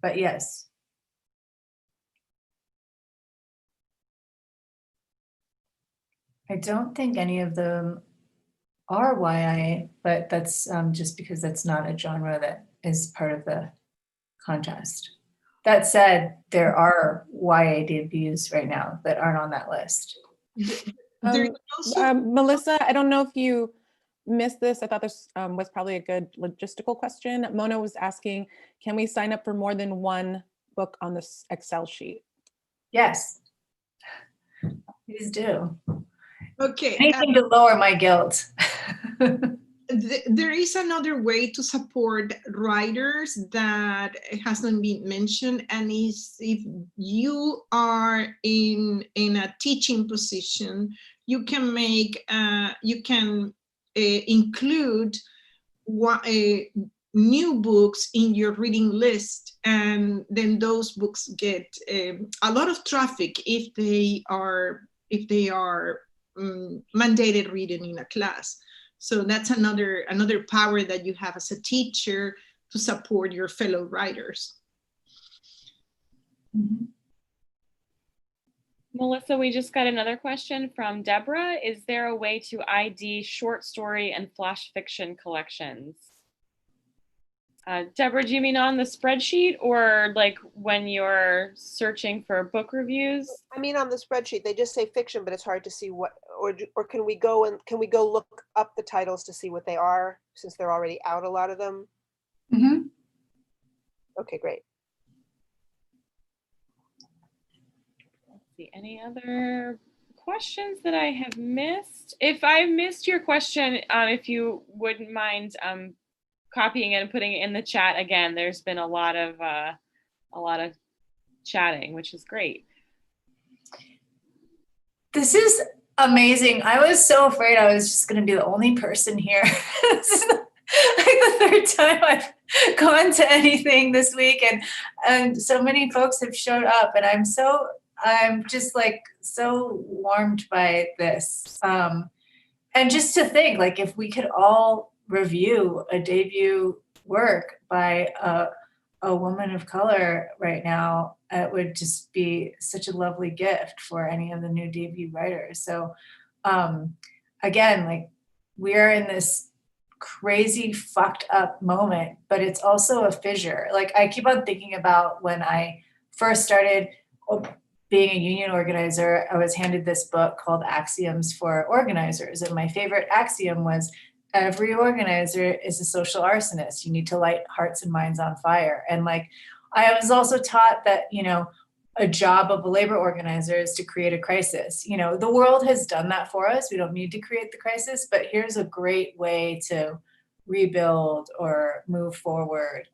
But yes. I don't think any of them are YA, but that's just because that's not a genre that is part of the contest. That said, there are YA debuts right now that aren't on that list. Melissa, I don't know if you missed this. I thought this was probably a good logistical question. Mona was asking, can we sign up for more than one book on this Excel sheet? Yes, please do. Okay. Anything to lower my guilt. There is another way to support writers that hasn't been mentioned, and is if you are in a teaching position, you can make include new books in your reading list, and then those books get a lot of traffic if they are mandated reading in a class. So that's another power that you have as a teacher to support your fellow writers. Mm-hmm. Melissa, we just got another question from Deborah. Is there a way to ID short story and flash fiction collections? Deborah, do you mean on the spreadsheet or like when you're searching for book reviews? I mean on the spreadsheet, they just say fiction, but it's hard to see what, or can we go look up the titles to see what they are, since they're already out, a lot of them? Mm-hmm. Okay, great. Let's see, any other questions that I have missed? If I missed your question, if you wouldn't mind copying it and putting it in the chat again. There's been a lot of chatting, which is great. This is amazing. I was so afraid I was just going to be the only person here. This is like the third time I've gone to anything this week, and so many folks have showed up, and I'm so I'm just like so warmed by this. And just to think, like, if we could all review a debut work by a woman of color right now, it would just be such a lovely gift for any of the new debut writers. So again, like, we're in this crazy fucked up moment, but it's also a fissure. Like, I keep on thinking about when I first started being a union organizer, I was handed this book called Axioms for Organizers. And my favorite axiom was, every organizer is a social arsonist. You need to light hearts and minds on fire. And like, I was also taught that, you know, a job of a labor organizer is to create a crisis. You know, the world has done that for us. We don't need to create the crisis, but here's a great way to rebuild or move forward.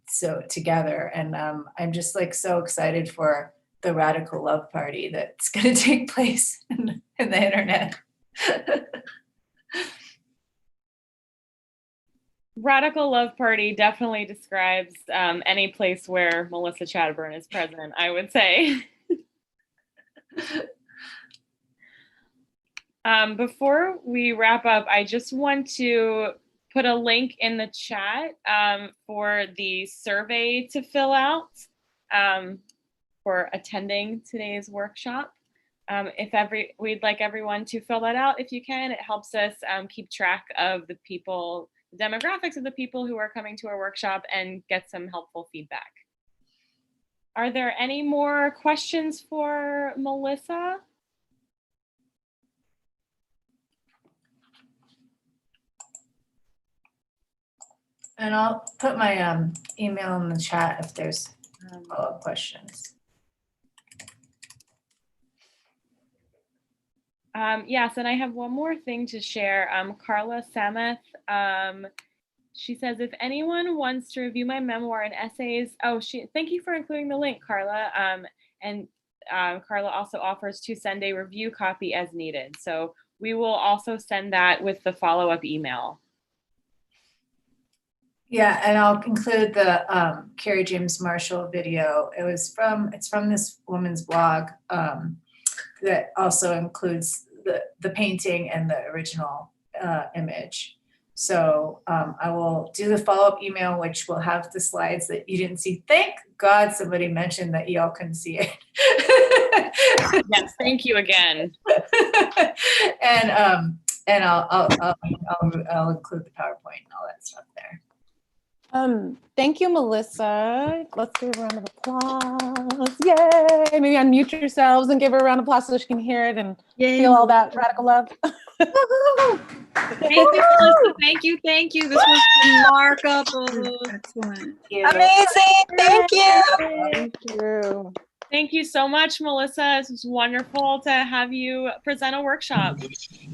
So together. And I'm just like so excited for the radical love party that's going to take place in the internet. Radical love party definitely describes any place where Melissa Chadburn is present, I would say. Before we wrap up, I just want to put a link in the chat for the survey to fill out for attending today's workshop. We'd like everyone to fill that out if you can. It helps us keep track of the people, the demographics of the people who are coming to our workshop, and get some helpful feedback. Are there any more questions for Melissa? And I'll put my email in the chat if there's follow-up questions. Yes, and I have one more thing to share. Carla Sameth, she says, if anyone wants to review my memoir and essays, thank you for including the link, Carla. Carla also offers to send a review copy as needed. So we will also send that with the follow-up email. Yeah, and I'll include the Carrie James Marshall video. It's from this woman's blog that also includes the painting and the original image. So I will do the follow-up email, which will have the slides that you didn't see. Thank God somebody mentioned that y'all couldn't see it. Yes, thank you again. And I'll include the PowerPoint and all that stuff there. Thank you, Melissa. Let's give her a round of applause. Yay! Maybe unmute yourselves and give her a round of applause so she can hear it and feel all that radical love. Thank you, Melissa. Thank you. Thank you. This was remarkable. Excellent. Amazing. Thank you. Thank you. Thank you so much, Melissa. It was wonderful to have you present a workshop.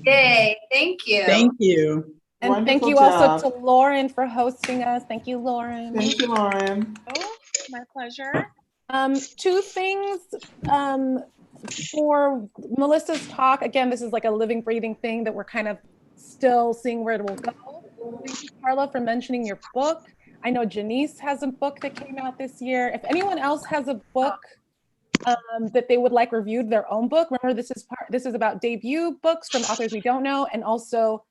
Yay, thank you. Thank you. And Wonderful thank you job. also to Lauren for hosting us. Thank you, Lauren. Thank you, Lauren. Oh, my pleasure. Two things for Melissa's talk. Again, this is like a living, breathing thing that we're kind of still seeing where it will go. Thank you, Carla, for mentioning your book. I know Janice has a book that came out this year. If anyone else has a book that they would like reviewed, their own book, remember this is about debut books from authors we don't know, and also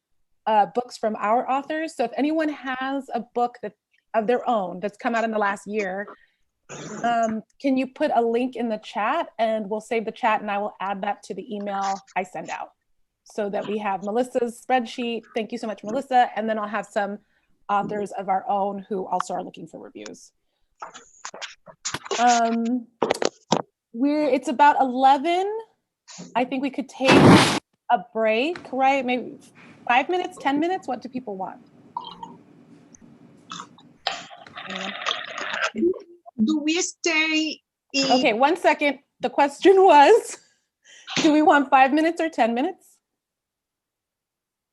books from our authors. So if anyone has a book of their own that's come out in the last year, can you put a link in the chat, and we'll save the chat and I will add that to the email I send out so that we have Melissa's spreadsheet. Thank you so much, Melissa. And then I'll have some authors of our own who also are looking for reviews. It's about 11. I think we could take a break, right? Maybe 5 minutes, 10 minutes? What do people want? Do we stay in? Okay, 1 second. The question was, do we want 5 minutes or 10 minutes?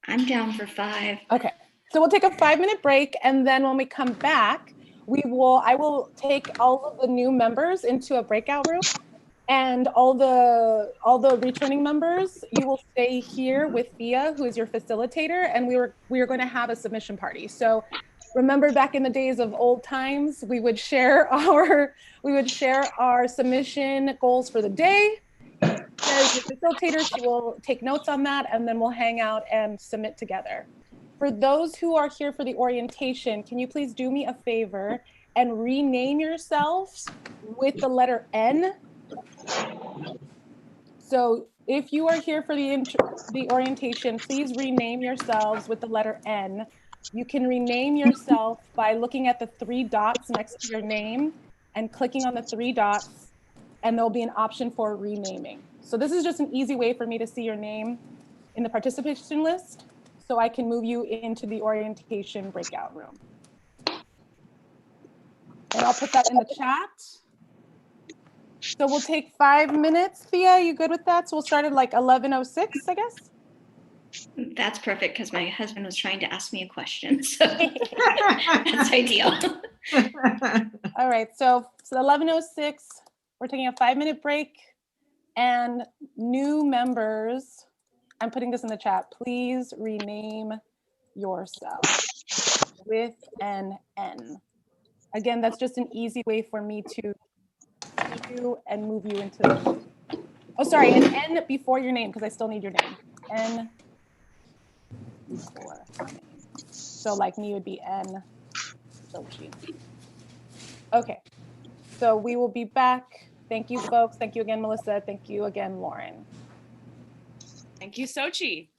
I'm down for 5. Okay, so we'll take a 5-minute break, and then when we come back, I will take all of the new members into a breakout room, and all the returning members, you will stay here with Thea, who is your facilitator, and we are going to have a submission party. So remember back in the days of old times, we would share our submission goals for the day. As the facilitator, she will take notes on that, and then we'll hang out and submit together. For those who are here for the orientation, can you please do me a favor and rename yourselves with the letter N? So if you are here for the orientation, please rename yourselves with the letter N. You can rename yourself by looking at the 3 dots next to your name and clicking on the 3 dots, and there'll be an option for renaming. So this is just an easy way for me to see your name in the participation list, so I can move you into the orientation breakout room. And I'll put that in the chat. So we'll take 5 minutes. Thea, you good with that? So we'll start at like 11:06, I guess. That's perfect because my husband was trying to ask me a question. So that's ideal. All right, so 11:06, we're taking a 5-minute break. And new members, I'm putting this in the chat, please rename yourself with an N. Again, that's just an easy way for me to see you and move you into the, oh, sorry, an N before your name, because I still need your name. N before name. So like me would be N Sochi. Okay, so we will be back. Thank you, folks. Thank you again, Melissa. Thank you again, Lauren. Thank you, Sochi.